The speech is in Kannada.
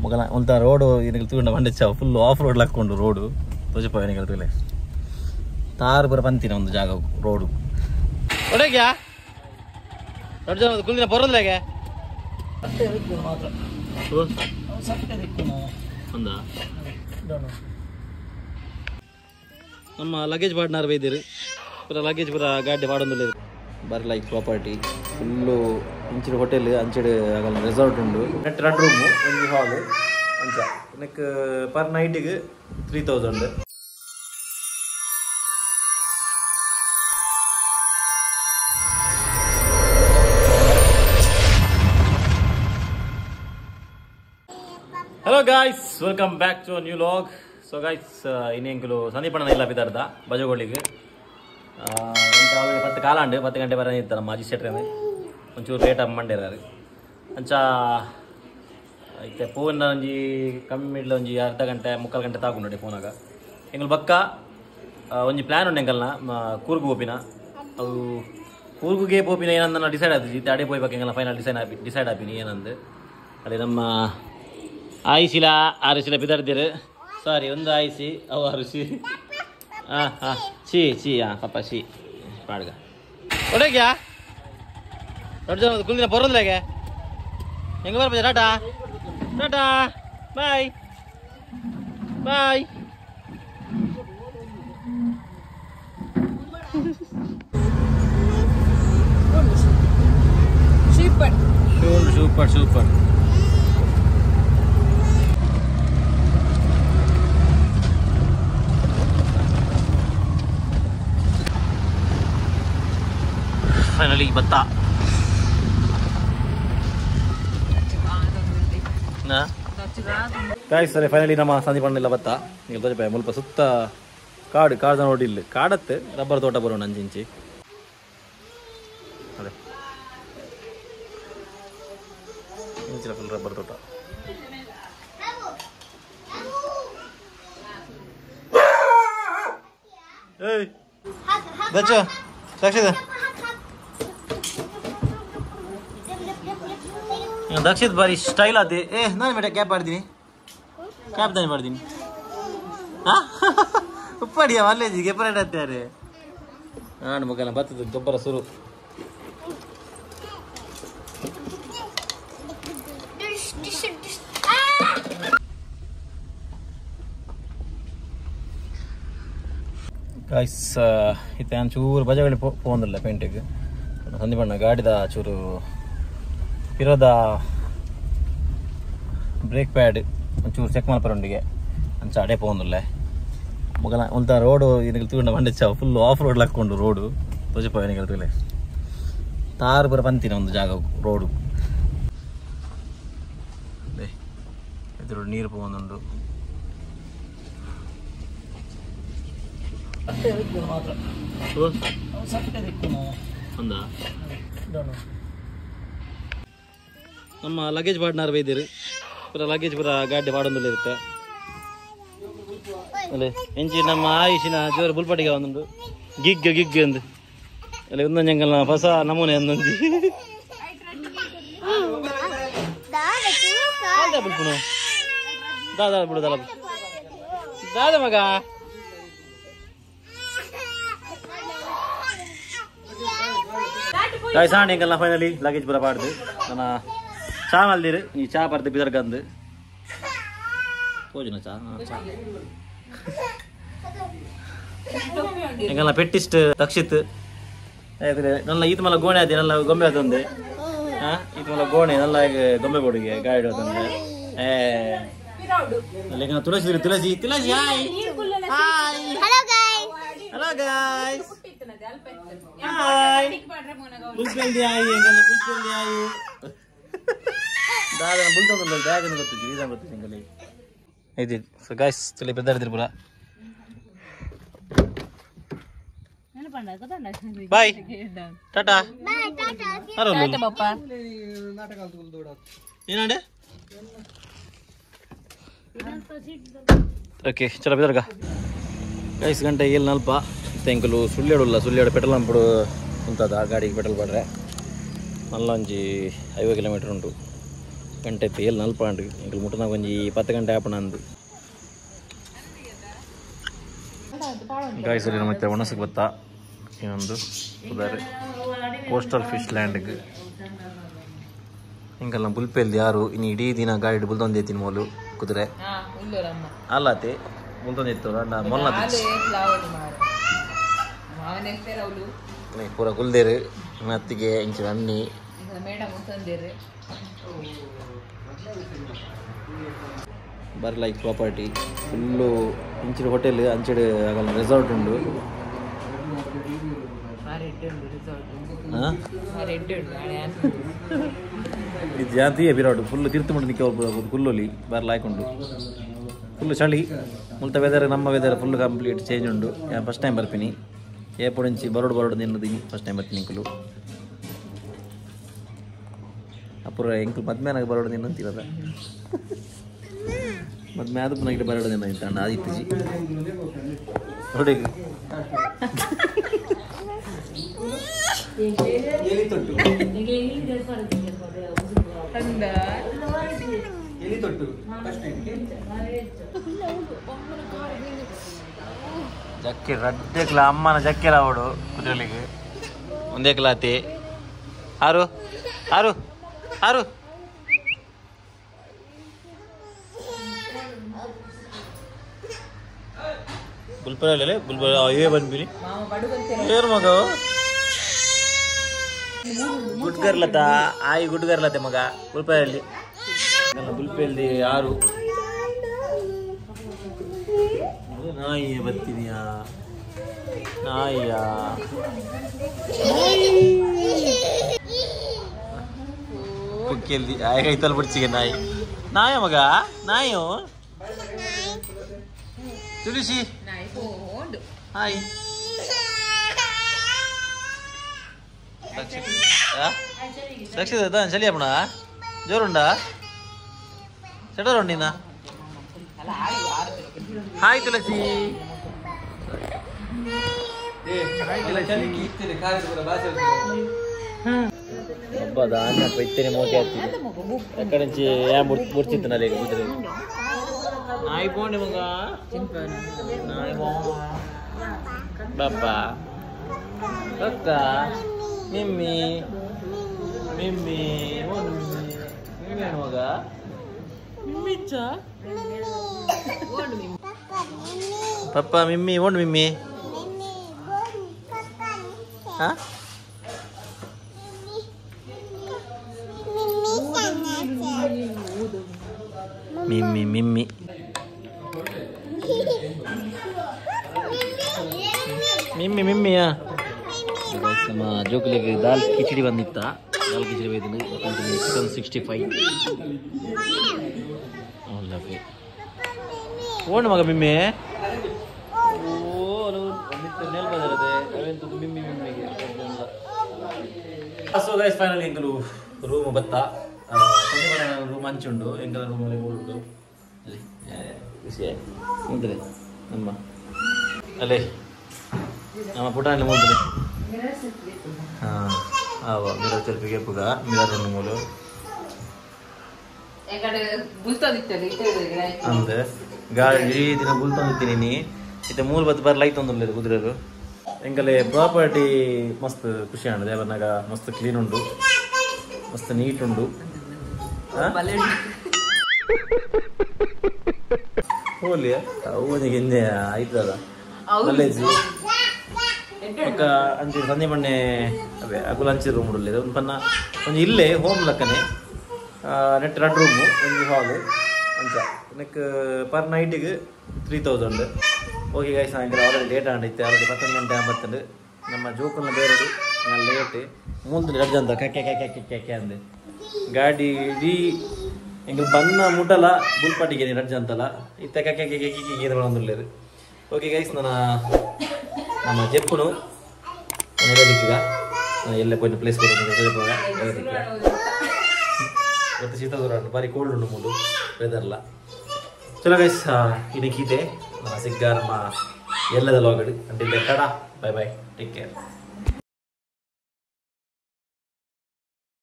ಮೊಗಲ ಒಂಥ ರೋಡು ಏನಿಗೆ ತಗೊಂಡು ಬಂಡಿಚ್ಚ ಫುಲ್ ಆಫ್ ರೋಡ್ ಹಾಕ್ಕೊಂಡು ರೋಡು ತೋಜಿಪ್ಪ ಏನಿಗೆ ತಗೊಳ್ಳೆ ತಾರು ಬರ ಬಂತೀನಿ ಒಂದು ಜಾಗ ರೋಡು ಒಡೆಗ್ಯಾ ದೊಡ್ಡ ಜನ ಕುಲ್ದಿನ ಬರೋದ್ಲಾಗೆ ಮಾತ್ರ ಒಂದಾ ನಮ್ಮ ಲಗೇಜ್ ಪಾರ್ಟ್ನರ್ ಬೈದಿರಿ ಪೂರ ಲಗೇಜ್ ಪೂರ ಗಾಡಿ ಪಾಡೊಂದಿಲ್ಲ ಬಾರಿ ಲೈಕ್ ಪ್ರಾಪರ್ಟಿ ಫುಲ್ಲು ಇಂಚಿನ ಹೋಟೆಲ್ ಅಂಚೆಡೆ ಆಗಲ್ಲ ರೆಸಾರ್ಟ್ ಉಂಡು ನೆಟ್ 2 ರೂಮು ಒಂದು ಹಾಲ್ ಅಂಚ ನೆಕ್ ಪರ್ ನೈಟಿಗೆ 3000. Hello guys, welcome back to new vlog. So guys, ಇನ್ನೆಂಕಲು ಸಂದೀಪಣ್ಣ ಇಲ್ಲ ಬಿದ್ದಾರ್ದ ಬಜಗೋಳಿಗೆ 10 ಕಾಲಾಂಡು 10 ಗಂಟೆ ಬರ ಇರ್ತಾರೆ ಮಾಜಿ ಸೆಟ್ರೇನೆ ಒಂಚೂರು ಲೇಟ್ ಆಗಿ ಮಂಡ್ಯಾರ ಅಂಚ ಐತೆ ಫೋನ್ ಒಂಜಿ ಕಮ್ಮಿ ಇಡ್ಲ ಒಂಜಿ ಅರ್ಧ ಗಂಟೆ 3/4 ಗಂಟೆ ತಾಕು ನೋಡಿ ಫೋನಾಗ ಎಂಗಲ್ ಬಕ್ಕ ಒಂಜಿ ಪ್ಲ್ಯಾನ್ ಉಂಡು ಎಂಗಲ್ನ ಕೂರ್ಗು ಹೋಪಿನ ಅವು ಕೂರ್ಗುಗೆ ಪೋಪಿನ ಏನಂದ ಡಿಸೈಡ್ ಆಯ್ತು ಜೀತೆ ಅಡೆ ಪೋಯ್ಬೇಕು ಎಂಗಲ್ಲ ಫೈನಲ್ ಡಿಸೈಡ್ ಆಪಿನಿ ಏನಂದು ಅಲ್ಲಿ ನಮ್ಮ ಆಯಿಸಿಲ ಆರಿಸಿಲ ಬಿದ್ದಾರ್ದಿರು ಸಾರಿ ಒಂದು ಆಯಿಸಿ ಅವು ಆರಿಸಿ ಹಾಂ ಸಿ ಪಾಪ ಸಿ ಪಾಡ್ಗ ಒಡೆಗ್ಯಾ ದೊಡ್ಡ ಜನ ಕುಲ್ದಿನ ಬರೋದ್ಲಾಗೆ ಹೆಂಗೆ ಬರ್ಬೋದು tata tata bye bye. Super super. Finally ಭತ್ತ ಗಾಯ್ಸ್, ಸರಿ ಫೈನಲಿ ನಮ್ಮ ಸಂದೀಪಣ್ಣ ಭತ್ತ ಈಗ ತೋರಿಪ ಮುಲ್ಪ ಸುತ್ತ ಕಾಡು ನೋಡಿ ಇಲ್ಲಿ ಕಾಡತ್ತೆ ರಬ್ಬರ್ ತೋಟ ಬರೋಣ ಅಂಚಿಂಚಿ ಅದೇ ಇಂಚಿನ ಫುಲ್ ರಬ್ಬರ್ ತೋಟ. ಏಯ್ ದಚ್ಚ ಸಾಕ್ಷಿದ ದಕ್ಷಿತ್ ಬಾರಿ ಸ್ಟೈಲ್ ಆದ. ನಾನು ಬೇಡ ಕ್ಯಾಪ್ ಆಡ್ತೀನಿ, ಕ್ಯಾಪ್ ತಾನೆ ಮಾಡ್ತೀನಿ. ಉಪ್ಪಾಡಿಯ ಮಲ್ಲೇಜಿಗೆ ಪರೇಡ್ ಹತ್ತಾರೆ ನಾನು ಮಗನ ಬರ್ತದೆ ಗೊಬ್ಬರ ಸುರು. ಗಾಯ್ಸ್, ಇತ್ತೆ ನಾನು ಚೂರು ಬಜಗಳಿ ಪೋಂದಿಲ್ಲ ಪೇಂಟಿಗೆ ಸಂದೀಪಣ್ಣ ಗಾಡಿದ ಚೂರು ಇರೋದ ಬ್ರೇಕ್ ಪ್ಯಾಡ್ ಒಂಚೂರು ಚೆಕ್ ಮಾಡ್ಪರೊಂಡಿಗೆ ಅಂಚ ಅಡೆ ಪೋಂದಿಲ್ಲ ಮಗನ ಒಂಥ ರೋಡು ಏನಿಗೆ ತಗೊಂಡು ಬಂಡಿಚ್ಚ ಫುಲ್ ಆಫ್ ರೋಡ್ ಹಾಕ್ಕೊಂಡು ರೋಡು ತೋಜಿಪ್ಪ ಏನಿಗೆ ತಗೊಳ್ಳೆ ತಾರು ಬರ ಬಂತೀನಿ ಒಂದು ಜಾಗ ರೋಡು ಅದೇ ಎದುರು ನೀರು ಪೋಂದುಂಡು ಮಾತ್ರ ಒಂದಾ ನಮ್ಮ ಲಗೇಜ್ ಪಾರ್ಟ್ನರ್ ಬೈದಿರಿ ಪೂರ ಲಗೇಜ್ ಪೂರ ಗಾಡಿ ಪಾಡೊಂದಿಲ್ಲ ಇರುತ್ತೆ ಅಲ್ಲೇ ಎಂಚಿ ನಮ್ಮ ಆಯುಷಿನ ಜೋರು ಬುಲ್ಪಟ್ಟಿಗೆ ಒಂದೊಂದು ಗಿಗ್ ಅಂದು ಅಲ್ಲಿ ಒಂದೊಂದು ಎಂಗಲ್ ಹೊಸ ನಮೂನೆ ಒಂದೊಂದು ಬುಲ್ಪುನು ದಾದ ಬಿಡುದಲ್ಲ ದಾದ ಮಗ ಸಾಣಿ ಎಂಗಲ್ಲ ಫೈನಲಿ ಲಗೇಜ್ ಪೂರ ಪಾಡ್ದು ನನ್ನ ಚಾ ಮಲ್ದಿರು ಈ ಚಾ ಬರ್ದು ಬಿದರ್ಗಂದು ಪೋಜಿನ ಚಾ ಎಂಗಲ್ಲ ಪೆಟ್ಟಿಸ್ಟ್ ತಕ್ಷಿತ್ ನಲ್ಲ ಈತ ಮಲ್ಲ ಗೋಣೆ ಆದಿ ನಲ್ಲ ಗೊಂಬೆ ಆತಂದೆ ಈತ ಮಲ್ಲ ಗೋಣೆ ನಲ್ಲ ಗೊಂಬೆ ಬೋಡಿಗೆ ಗಾಡಿ ಆತಂದೆ ತುಳಸಿ ತುಳಸಿ ತುಳಸಿ ಹಾಯ್ ಹಲೋ ಗಾಯ್ಸ್ ಬುಲ್ಪೆಲ್ದಿ ಆಯಿ ಎಂಗಲ್ಲ ಬುಲ್ಪೆಲ್ದಿ ಆಯಿ ದಾದನ ಬುಲ್ತೊಂದು ಬ್ಯಾಗನ್ನು ಗೊತ್ತಿದ್ದು ಇದನ್ನು ಗೊತ್ತಿದ್ದು ಎಂಗಲ್ಲಿ ಐತಿ. ಸೊ ಗಾಯ್ಸ್, ತಲೆ ಬೆದ್ದಾಡ್ತಿರು ಪೂರ. ಬಾಯ್ ಟಾಟಾ ಏನಾಡೆ ಓಕೆ ಚಲೋ ಬೆದರ್ಗ ಗೈಸ್ ಗಂಟೆ ಇಲ್ಲಿ ನಲ್ಪ ತೆಂಕಲು ಸುಳ್ಳ್ಯಾಡು ಪೆಟ್ರೋಲ್ ಪಂಪು ಕುಂತದ ಗಾಡಿಗೆ ಪೆಟ್ರೋಲ್ ಪಡ್ರೆ ಮಲ್ಲ ಒಂಜಿ 50 ಕಿಲೋಮೀಟರ್ ಉಂಟು. ಗಂಟೆ ಐತಿ ಎಲ್ಲಿ ನಲ್ಪಾಂಡು ಈಗ ಮುಟ್ಟನ ಒಂಜಿ 10 ಗಂಟೆ ಆಪಣ ಅಂದು ಗಾಯ್ಸಲ್ಲಿ ಮತ್ತೆ ಒಣಸಕ್ಕೆ ಬತ್ತಾ ಇನ್ನೊಂದು ಉದಾರೆ ಕೋಸ್ಟಲ್ ಫಿಶ್ ಲ್ಯಾಂಡ್ಗೆ ಹಿಂಗಲ್ಲ ಬುಲ್ಪೆಲ್ದು ಯಾರು ಇನ್ನು ಇಡೀ ದಿನ ಗಾಡಿ ಬುಲ್ದೊಂದೈತಿನ ಮೂಲು ಕುದುರೆ ಅಲ್ಲತಿ ಬುಲ್ದೊಂದಿತ್ತು ಮೊಲ್ಲ ಪೂರ ಗುಲ್ದೇರು ಮತ್ತಿಗೆ ಇಂಚು ಅನ್ನಿ ಬರ್ಲೈಕ್ ಪ್ರಾಪರ್ಟಿ ಫುಲ್ಲು ಇಂಚಿನ ಹೋಟೆಲ್ ಅಂಚೆಡು ಆಗಲ್ಲ ರೆಸಾರ್ಟ್ ಉಂಡು ಇದು ಜಾತಿ ಬಿರಾಡು ಫುಲ್ಲು ತೀರ್ಥ ಮಾಡಿ ನಿಕ್ಕ ಫುಲ್ಲೊಲಿ ಬರ್ಲಾಯ್ಕೊಂಡು ಫುಲ್ಲು ಚಳಿ ಮುಲ್ತ ವೆದರ್ ನಮ್ಮ ವೆದರ್ ಫುಲ್ ಕಂಪ್ಲೀಟ್ ಚೇಂಜ್ ಉಂಡು ಫಸ್ಟ್ ಟೈಮ್ ಬರ್ತೀನಿ ಏಪುಡಿಂಚಿ ಬರೋಡು ನಿನ್ನದೀನಿ ಫಸ್ಟ್ ಟೈಮ್ ಬರ್ತೀನಿ ಇಂಕಲು ಅಪುರ ಇಂಕಲ್ ಮದ್ಮೇನಾಗ ಬರೋಡು ನಿನ್ನ ಅಂತೀರದ ಮದ್ಮೆ ಆದ ಪುನಃ ಬರೋಡು ನಿನ್ನ ಅಂತ ಅಣ್ಣ ಆದಿತ್ಯಜಿ ನೋಡಿ ಜಕ್ಕೆ ರಡ್ಡೆಕ್ಲ ಅಮ್ಮನ ಜಕ್ಕೆಲ ಅವಡು ಕುದುರೆಲಿಗೆ ಒಂದೇ ಕ್ಲಾತಿ ಆರು ಆರು ಆರು ಬುಲ್ಪರಲ್ಲೇ ಬುಲ್ಪರ ಅವೇ ಬಂದ್ಬಿನಿ ಏರು ಮಗ ಗುಡ್ಗರ್ಲತ್ತ ಆಯಿ ಗುಡ್ಗರ್ಲತ್ತೆ ಮಗ ಬುಲ್ಪರಲ್ಲಿ ಬುಲ್ಪೆಯಲ್ಲಿ ಯಾರು ನಾಯಿ ಬರ್ತಿದೀಯಾ ನಾಯಿಯ ಕುಕ್ಕಿಯಲ್ಲಿ ಆಯ ಕೈತಲ್ ಬಿಡ್ಸಿಗೆ ನಾಯಿ ನಾಯ ಮಗ ನಾಯು ತುಳಸಿ ಹಾಯ್ ರಕ್ಷಿತ ಚಲಿ ಅಪ್ಪಣ ಜೋರುಂಡಾ ಸೆಟರುಂಡಿನ ಹಾಯ್ ತುಳಸಿ ಹಬ್ಬದ ಅನ್ನ ಪೈತೇನೆ ಮೋತಿ ಆಗ್ತಿದೆ ಎಕಡೆ ಮುಡ್ತಿತ್ತು ನಲ್ಲಿ ಕುದುರೆ ನಾಯಿ ಬೋಂಡಿ ಮಗ ನಾಯಿ ಬಾಬಾ ಅಕ್ಕ ಮಿಮ್ಮಿ ಮಿಮ್ಮಿ ಮಿಮ್ಮಿ ಮಗ ಮಿಚ್ಚ ಪಪ್ಪ ಮಿಮ್ಮಿ ಓಣ್ ಮಿಮ್ಮಿ ಹಾ ಮಿಮ್ಮಿ ಮಿಮ್ಮಿ ಮಿಮ್ಮಿ ಮಿಮ್ಮಿಯಾ ನಮ್ಮ ಜೋಕುಲಿಗೆ ದಾಲ್ ಕಿಚಡಿ ಬಂದಿತ್ತ ದಾಲ್ ಕಿಚಡಿ ಬೈದಿನಿ ಚಿಕನ್ 65 ಒಳ್ಳೆ ಓಣ್ ಮಗ ಮಿಮ್ಮಿ ಸೊ ಗೈಸ್ ಫೈನಲಿ ಎಂಕಲು ರೂಮ್ ಬತ್ತ ರೂಮ್ ಹಂಚುಂಡು ಎಂಕಲ ರೂಮಲ್ಲಿ ಉಂಟು ವಿಷಯ ಮುಂದೆ ನಮ್ಮ ಅಲ್ಲೇ ನಮ್ಮ ಪುಟಾಣಿ ಮುಂದೆ ಹಾಂ ಆವ ಮಿರರ್ ಸೆಲ್ಫಿಗೆ ಪುಗ ಮಿರರ್ ಉಂಡು ಮೂಲು ಅಂದೆ ಗಾಡಿ ಇಡೀ ದಿನ ಬುಲ್ತೊಂದಿತ್ತೀನಿ ನೀ ಇತ್ತೆ ಮೂರು ಬತ್ತು ಬರ್ಲೈತ್ ತೊಂದಿಲ್ಲ ಕುದುರೆರು ಎಂಕಲೆ ಪ್ರಾಪರ್ಟಿ ಮಸ್ತ್ ಖುಷಿ ಆಂಡ್ ದೇವರ್ನಾಗ ಮಸ್ತ್ ಕ್ಲೀನ್ ಉಂಡು ಮಸ್ತ್ ನೀಟ್ ಉಂಡು ಹೋಲಿ ಅವನಿಗೆ ಹಿಂದೆ ಆಯ್ತದ ಕಾಲೇಜು ಪಕ್ಕ ಅಂಚೆ ಸಂಜೆ ಮಣ್ಣೆ ಅವೇ ಅಗುಲ ಅಂಚೆ ರೂಮ್ ಉಡಲಿದೆ ಒಂದು ಪನ್ನ ಒಂದು ಇಲ್ಲೇ ಹೋಮ್ ಲಕ್ಕನೆ ನೆಟ್ 2 ರೂಮು ಒಂದು ಹಾಲು ಅಂಚ ನೆಕ್ ಪರ್ ನೈಟಿಗೆ 3000 ಓಕೆ ಗೈಸ್ ಸಾಯಂಕಾಲ ಆಲ್ರೆಡಿ ಲೇಟ್ ಆಂಡೈತೆ ಆಲ್ರೆಡಿ 11 ಗಂಟೆ ಆಂಬತ್ತಂದು ನಮ್ಮ ಜೋಕಲ್ನ ಬೇರೆದು ಲೇಟ್ ಮೂಲ್ದು ರಡ್ಜ ಅಂತ ಕೆಕ್ಕೆ ಕೆಕ್ಕೆ ಕೆಕ್ಕೆ ಅಂದೆ ಗಾಡಿ ಇಡೀ ಹಿಂಗೆ ಬನ್ನ ಮುಟ್ಟಲ್ಲ ಬುಲ್ಪಾಟಿಗೆ ರಡ್ಜ ಅಂತಲ್ಲ ಇತ್ತ ಕೆಕ್ಕೆ ಕೆಕ್ಕೆ ಕೆಕ್ಕೆ ಬಂದಿಲ್ಲ ಓಕೆ ಗೈಸ್ ನಮ್ಮ ಜೆಪ್ಪುನು ನೆಗದಿಕ್ಕೀಗ ಎಲ್ಲ ಪೋಯಿನ ಪ್ಲೇಸ್ ಇವತ್ತು ಶೀತ ದೂರ ಉಂಟು ಬಾರಿ ಕೋಲ್ಡ್ ಉಂಟು ಮೂಲು ವೆದರ್ಲ ಚಲೋ ಗೈಸ್ ಇದಕ್ಕಿದೆ ಸಿಗ್ಗಾರ ಎಲ್ಲದ ಲಾಗಡ್ until tata bye bye take care